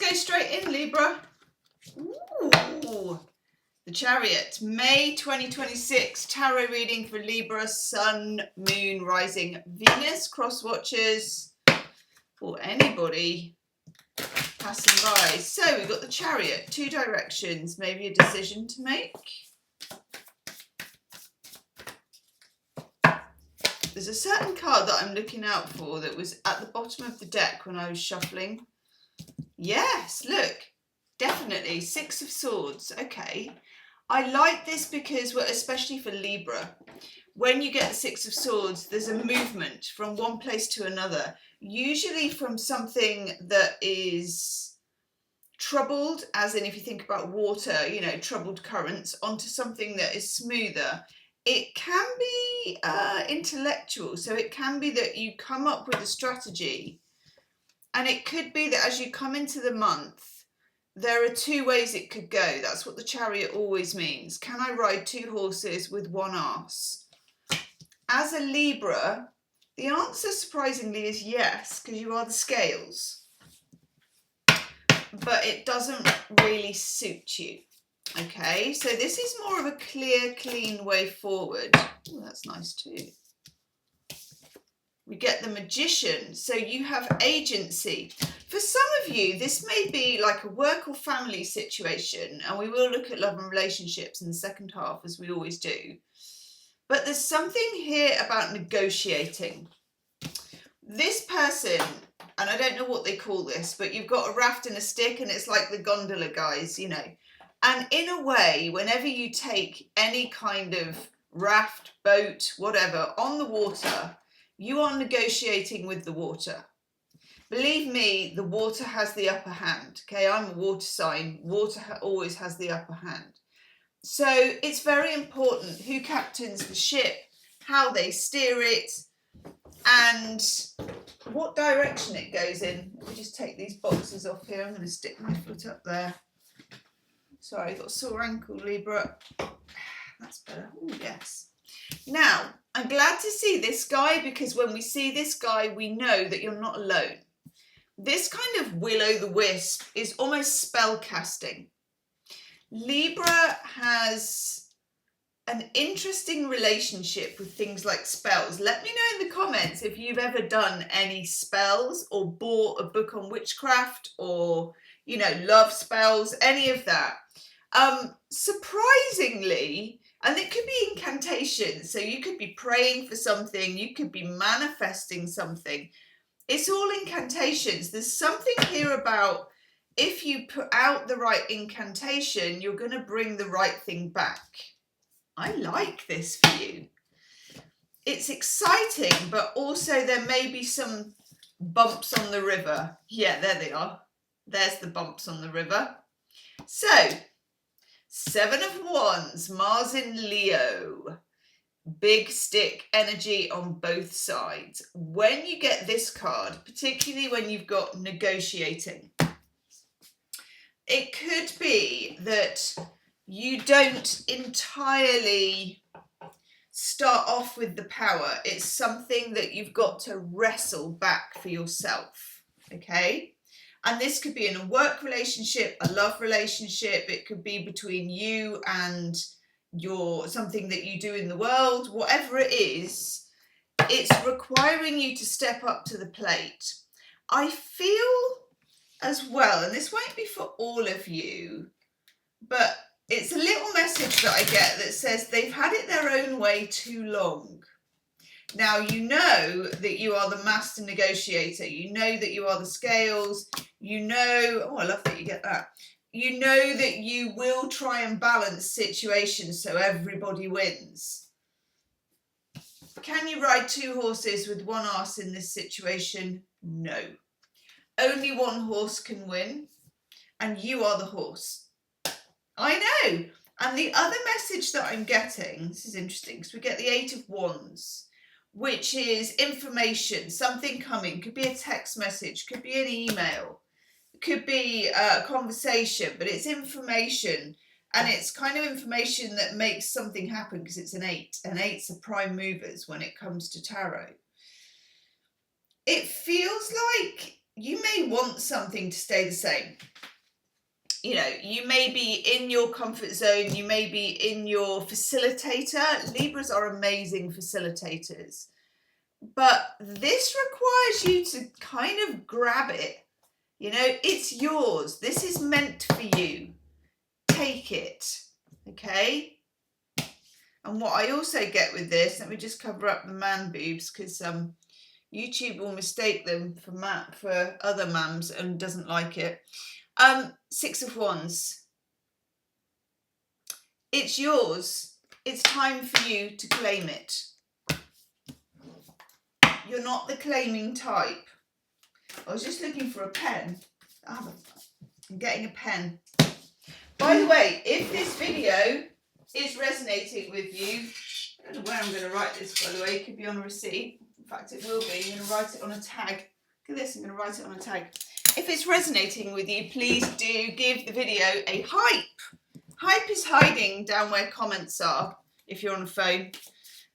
go straight in, Libra. Ooh, the Chariot, May 2026 tarot reading for Libra, Sun, Moon, Rising, Venus, cross watchers, or anybody passing by. So we've got the Chariot, 2 directions, maybe a decision to make. There's a certain card that I'm looking out for that was at the bottom of the deck when I was shuffling. Yes, look, definitely 6 of Swords. Okay, I like this because, well, especially for Libra, when you get the 6 of Swords, there's a movement from one place to another, usually from something that is troubled, as in if you think about water, you know, troubled currents, onto something that is smoother. It can be intellectual, so it can be that you come up with a strategy, and it could be that as you come into the month, there are 2 ways it could go. That's what the Chariot always means. Can I ride 2 horses with 1 arse? As a Libra, the answer surprisingly is yes, because you are the scales. But it doesn't really suit you. Okay, so this is more of a clear, clean way forward. Oh, that's nice too. We get the Magician, so you have agency. For some of you, this may be like a work or family situation, and we will look at love and relationships in the second half, as we always do. But there's something here about negotiating. This person, and I don't know what they call this, but you've got a raft and a stick, and it's like the gondola guys, you know. And in a way, whenever you take any kind of raft, boat, whatever, on the water, you are negotiating with the water. Believe me, the water has the upper hand. Okay, I'm a water sign. Water always has the upper hand. So it's very important who captains the ship, how they steer it, and what direction it goes in. Let me just take these boxes off here. I'm going to stick my foot up there. Sorry, I've got a sore ankle, Libra. That's better. Oh, yes. Now, I'm glad to see this guy, because when we see this guy, we know that you're not alone. This kind of will-o'-the-wisp is almost spell casting. Libra has an interesting relationship with things like spells. Let me know in the comments if you've ever done any spells or bought a book on witchcraft or, you know, love spells, any of that. Surprisingly, and it could be incantations, so you could be praying for something, you could be manifesting something. It's all incantations. There's something here about if you put out the right incantation, you're going to bring the right thing back. I like this for you. It's exciting, but also there may be some bumps on the river. Yeah, there they are. There's the bumps on the river. So, 7 of Wands, Mars in Leo. Big stick energy on both sides. When you get this card, particularly when you've got negotiating, it could be that you don't entirely start off with the power. It's something that you've got to wrestle back for yourself, okay? And this could be in a work relationship, a love relationship. It could be between you and something that you do in the world. Whatever it is, it's requiring you to step up to the plate. I feel as well, and this won't be for all of you, but it's a little message that I get that says they've had it their own way too long. Now, you know that you are the master negotiator. You know that you are the scales. You know, oh, I love that you get that. You know that you will try and balance situations so everybody wins. Can you ride 2 horses with 1 arse in this situation? No. Only 1 horse can win, and you are the horse. I know. And the other message that I'm getting, this is interesting, because we get the 8 of Wands, which is information, something coming. Could be a text message, could be an email, could be a conversation, but it's information, and it's kind of information that makes something happen because it's an 8, and 8s are prime movers when it comes to tarot. It feels like you may want something to stay the same. You know, you may be in your comfort zone, you may be in your facilitator. Libras are amazing facilitators. But this requires you to kind of grab it. You know, it's yours. This is meant for you. Take it. Okay? And what I also get with this, let me just cover up the man boobs, because YouTube will mistake them for other mams and doesn't like it. 6 of Wands. It's yours. It's time for you to claim it. You're not the claiming type. I was just looking for a pen. I'm getting a pen. By the way, if this video is resonating with you, I don't know where I'm going to write this, by the way. It could be on a receipt. In fact, it will be. I'm going to write it on a tag. Look at this. I'm going to write it on a tag. If it's resonating with you, please do give the video a hype. Hype is hiding down where comments are, if you're on a phone.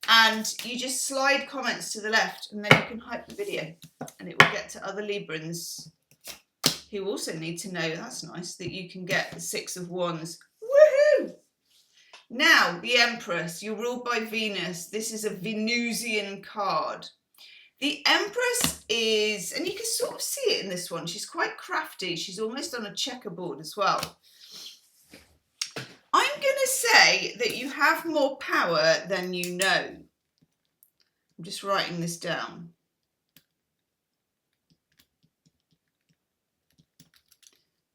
And you just slide comments to the left, and then you can hype the video, and it will get to other Librans who also need to know, that's nice, that you can get the 6 of Wands. Woohoo! Now, the Empress, you're ruled by Venus. This is a Venusian card. The Empress is, and you can sort of see it in this one, she's quite crafty. She's almost on a checkerboard as well. I'm going to say that you have more power than you know. I'm just writing this down.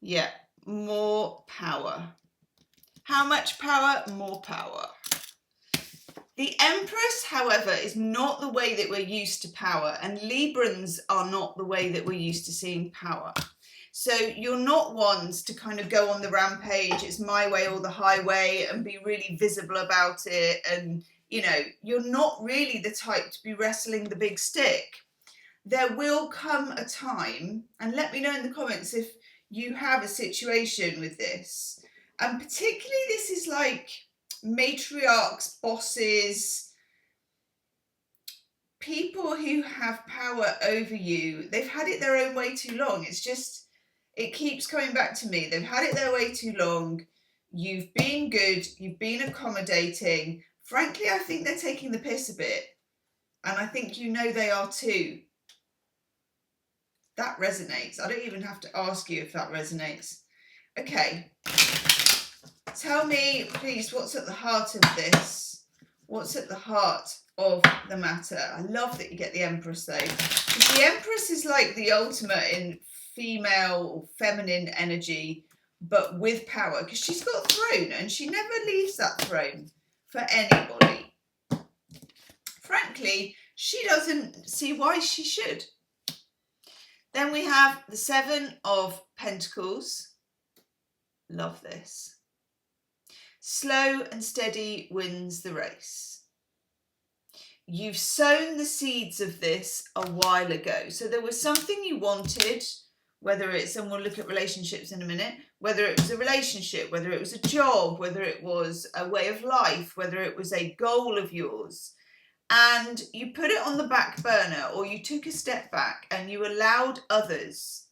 Yeah, more power. How much power? More power. The Empress, however, is not the way that we're used to power, and Librans are not the way that we're used to seeing power. So you're not ones to kind of go on the rampage, it's my way or the highway, and be really visible about it. And, you know, you're not really the type to be wrestling the big stick. There will come a time, and let me know in the comments if you have a situation with this. And particularly this is like matriarchs, bosses, people who have power over you. They've had it their own way too long. It's just, it keeps coming back to me. They've had it their way too long. You've been good. You've been accommodating. Frankly, I think they're taking the piss a bit. And I think you know they are too. That resonates. I don't even have to ask you if that resonates. Okay. Tell me, please, what's at the heart of this? What's at the heart of the matter? I love that you get the Empress, though. Because the Empress is like the ultimate in female or feminine energy, but with power, because she's got a throne and she never leaves that throne for anybody. Frankly, she doesn't see why she should. Then we have the 7 of Pentacles. Love this. Slow and steady wins the race. You've sown the seeds of this a while ago. So there was something you wanted, whether it's, and we'll look at relationships in a minute, whether it was a relationship, whether it was a job, whether it was a way of life, whether it was a goal of yours, and you put it on the back burner, or you took a step back and you allowed others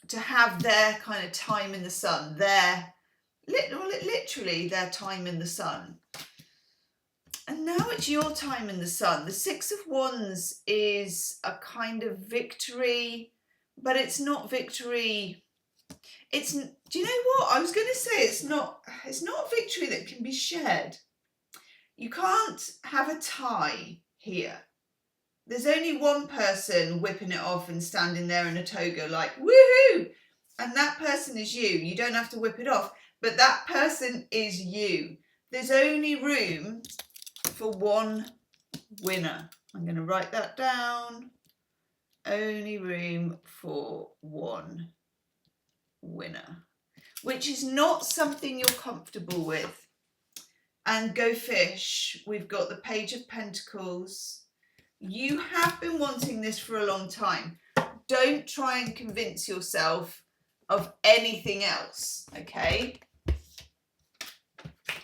to have their kind of time in the sun, literally their time in the sun. And now it's your time in the sun. The 6 of Wands is a kind of victory, but it's not victory. It's, do you know what? I was going to say it's not a victory that can be shared. You can't have a tie here. There's only one person whipping it off and standing there in a toga like, woohoo! And that person is you. You don't have to whip it off, but that person is you. There's only room for one winner. I'm going to write that down. Only room for one winner, which is not something you're comfortable with. And go fish. We've got the Page of Pentacles. You have been wanting this for a long time. Don't try and convince yourself of anything else, okay?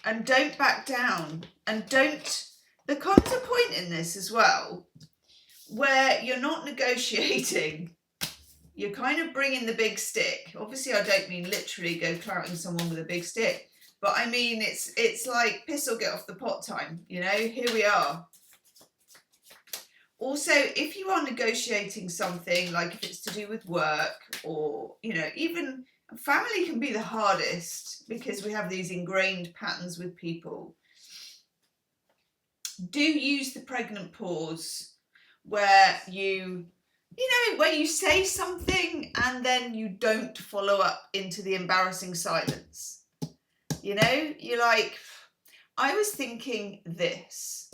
And don't back down. And don't, there comes a point in this as well where you're not negotiating. You're kind of bringing the big stick. Obviously, I don't mean literally go clouting someone with a big stick, but I mean it's like piss or get off the pot time, you know, here we are. Also, if you are negotiating something, like if it's to do with work or, you know, even family can be the hardest because we have these ingrained patterns with people. Do use the pregnant pause where you know, where you say something and then you don't follow up into the embarrassing silence. You know, you're like, I was thinking this.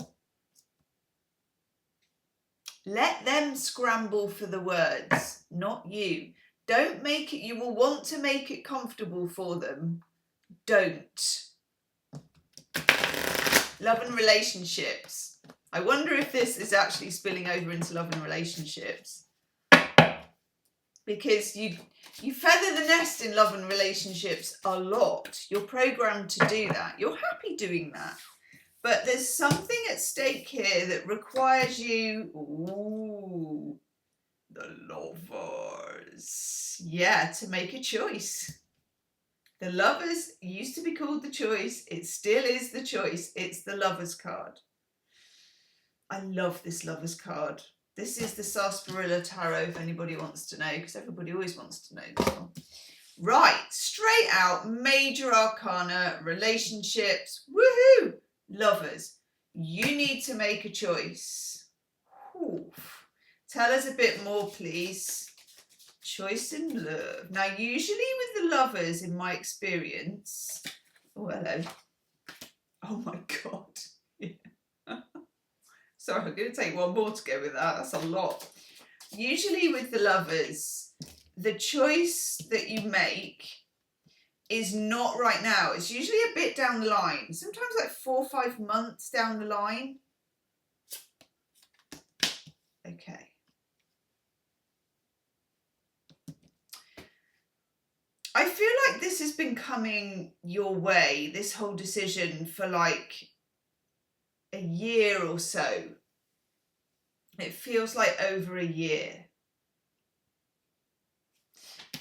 Let them scramble for the words, not you. Don't make it, you will want to make it comfortable for them. Don't. Love and relationships. I wonder if this is actually spilling over into love and relationships. Because you feather the nest in love and relationships a lot. You're programmed to do that. You're happy doing that. But there's something at stake here that requires you... Ooh, the lovers. Yeah, to make a choice. The lovers used to be called the choice. It still is the choice. It's the lovers card. I love this lovers card. This is the Sarsaparilla Tarot, if anybody wants to know, because everybody always wants to know this one. Right, straight out, major arcana, relationships, woohoo, lovers. You need to make a choice. Oof. Tell us a bit more, please. Choice in love. Now, usually with the lovers, in my experience... Oh, hello. Oh, my God. Yeah. Sorry, I'm going to take one more to go with that. That's a lot. Usually with the lovers, the choice that you make is not right now. It's usually a bit down the line. Sometimes like 4 or 5 months down the line. Okay. I feel like this has been coming your way, this whole decision, for like a year or so. It feels like over a year.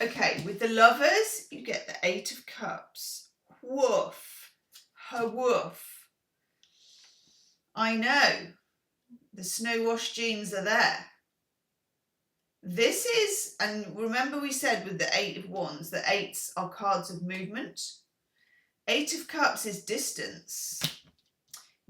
Okay, with the lovers, you get the 8 of Cups. Woof. Ha-woof. I know. The snow-washed jeans are there. This is, and remember we said with the 8 of Wands, that 8s are cards of movement. 8 of Cups is distance.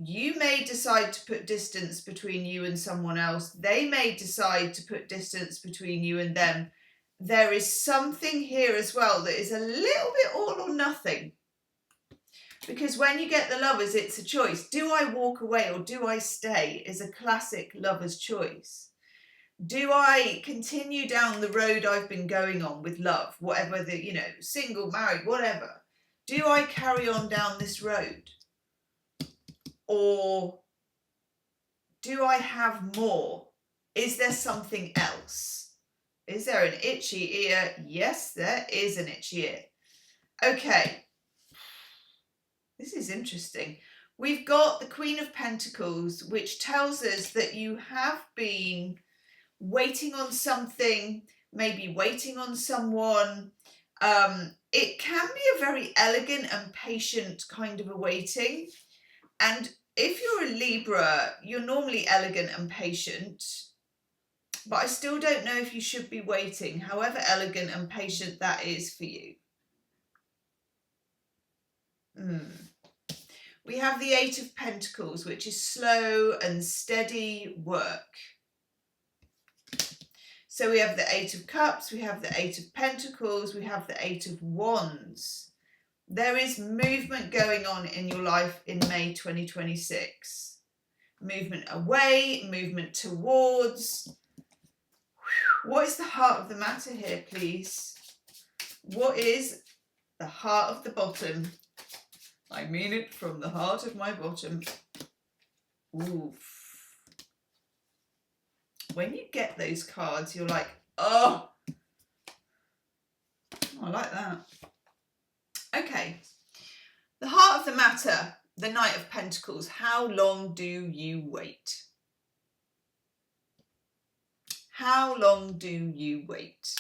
You may decide to put distance between you and someone else. They may decide to put distance between you and them. There is something here as well that is a little bit all or nothing. Because when you get the lovers, it's a choice. Do I walk away or do I stay? Is a classic lover's choice. Do I continue down the road I've been going on with love, whatever the, you know, single, married, whatever? Do I carry on down this road? Or do I have more? Is there something else? Is there an itchy ear? Yes, there is an itchy ear. Okay. This is interesting. We've got the Queen of Pentacles, which tells us that you have been waiting on something, maybe waiting on someone. It can be a very elegant and patient kind of a waiting. And if you're a Libra, you're normally elegant and patient, but I still don't know if you should be waiting, however elegant and patient that is for you. We have the 8 of Pentacles, which is slow and steady work. So we have the 8 of Cups, we have the 8 of Pentacles, we have the 8 of Wands. There is movement going on in your life in May 2026. Movement away, movement towards. What is the heart of the matter here, please? What is the heart of the bottom? I mean it from the heart of my bottom. Oof. When you get those cards, you're like, oh, I like that. Okay, the heart of the matter, the Knight of Pentacles. How long do you wait? How long do you wait?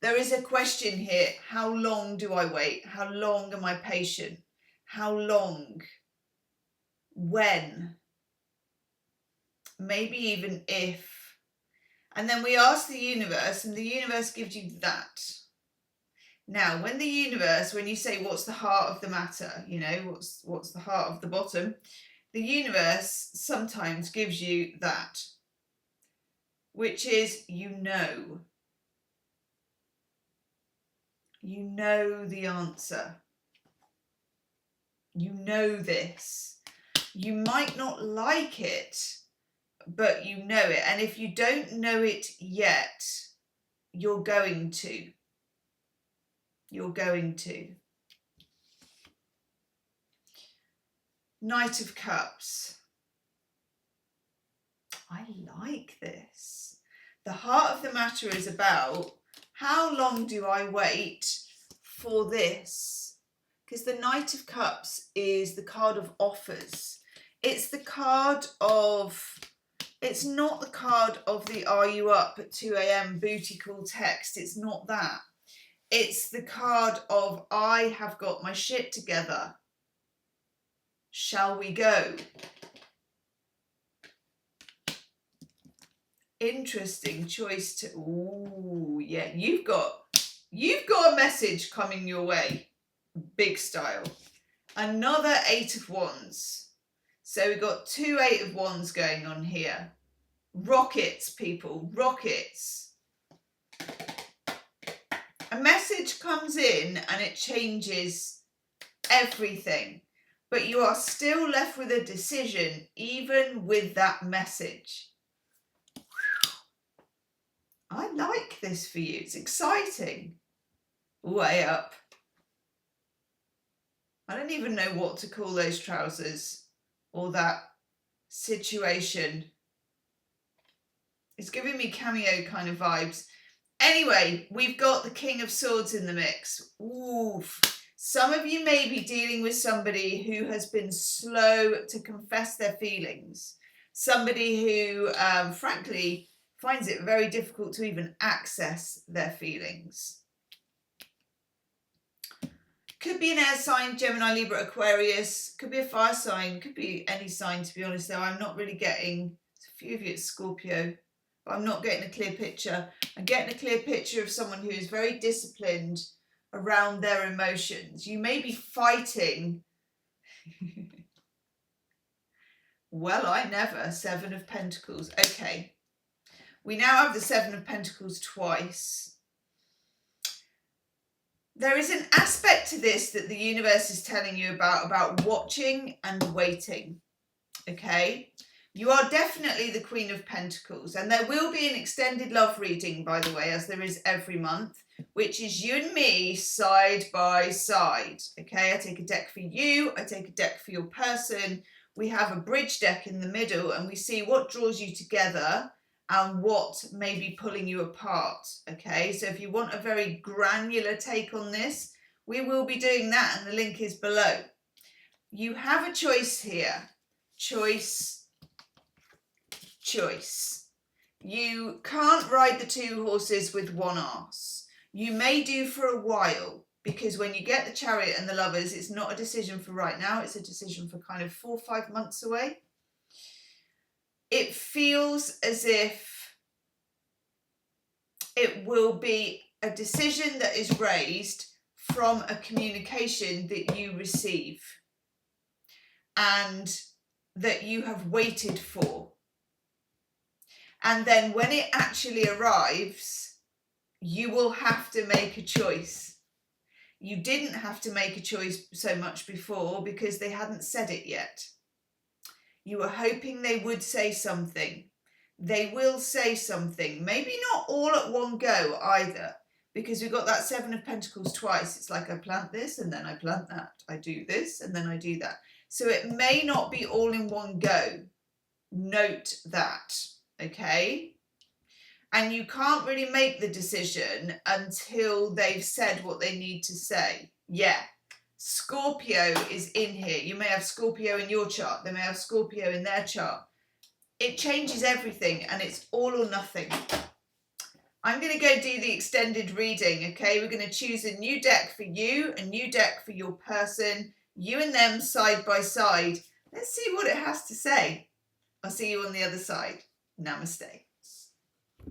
There is a question here. How long do I wait? How long am I patient? How long? When? Maybe even if. And then we ask the universe, and the universe gives you that. Now, when the universe, when you say what's the heart of the matter, you know, what's the heart of the bottom, the universe sometimes gives you that, which is you know. You know the answer. You know this. You might not like it, but you know it. And if you don't know it yet, you're going to. You're going to. Knight of Cups. I like this. The heart of the matter is about how long do I wait for this? Because the Knight of Cups is the card of offers. It's the card of, it's not the card of the are you up at 2 a.m. booty call text. It's not that. It's the card of I have got my shit together. Shall we go? Interesting choice to, ooh, yeah, you've got a message coming your way, big style. Another 8 of Wands. So we've got 2 8 of Wands going on here. Rockets, people, rockets. A message comes in and it changes everything, but you are still left with a decision even with that message. I like this for you. It's exciting. Way up. I don't even know what to call those trousers or that situation. It's giving me cameo kind of vibes. Anyway, we've got the King of Swords in the mix. Oof. Some of you may be dealing with somebody who has been slow to confess their feelings. Somebody who, frankly, finds it very difficult to even access their feelings. Could be an air sign, Gemini, Libra, Aquarius. Could be a fire sign. Could be any sign, to be honest, though. I'm not really getting, a few of you it's Scorpio, but I'm not getting a clear picture. I'm getting a clear picture of someone who is very disciplined around their emotions. You may be fighting. Well, I never. 7 of Pentacles. Okay. We now have the 7 of Pentacles twice. There is an aspect to this that the universe is telling you about watching and waiting. Okay? You are definitely the Queen of Pentacles, and there will be an extended love reading, by the way, as there is every month, which is you and me side by side. Okay? I take a deck for you. I take a deck for your person. We have a bridge deck in the middle, and we see what draws you together and what may be pulling you apart, okay? So if you want a very granular take on this, we will be doing that, and the link is below. You have a choice here. Choice, choice. You can't ride the 2 horses with one arse. You may do for a while, because when you get the Chariot and the Lovers, it's not a decision for right now, it's a decision for kind of 4 or 5 months away. It feels as if it will be a decision that is raised from a communication that you receive and that you have waited for. And then when it actually arrives, you will have to make a choice. You didn't have to make a choice so much before because they hadn't said it yet. You were hoping they would say something. They will say something. Maybe not all at one go either, because we've got that 7 of Pentacles twice. It's like I plant this and then I plant that. I do this and then I do that. So it may not be all in one go. Note that, okay? And you can't really make the decision until they've said what they need to say. Yeah. Scorpio is in here. You may have Scorpio in your chart. They may have Scorpio in their chart. It changes everything, and it's all or nothing. I'm going to go do the extended reading, okay? We're going to choose a new deck for you, a new deck for your person, you and them side by side. Let's see what it has to say. I'll see you on the other side. Namaste.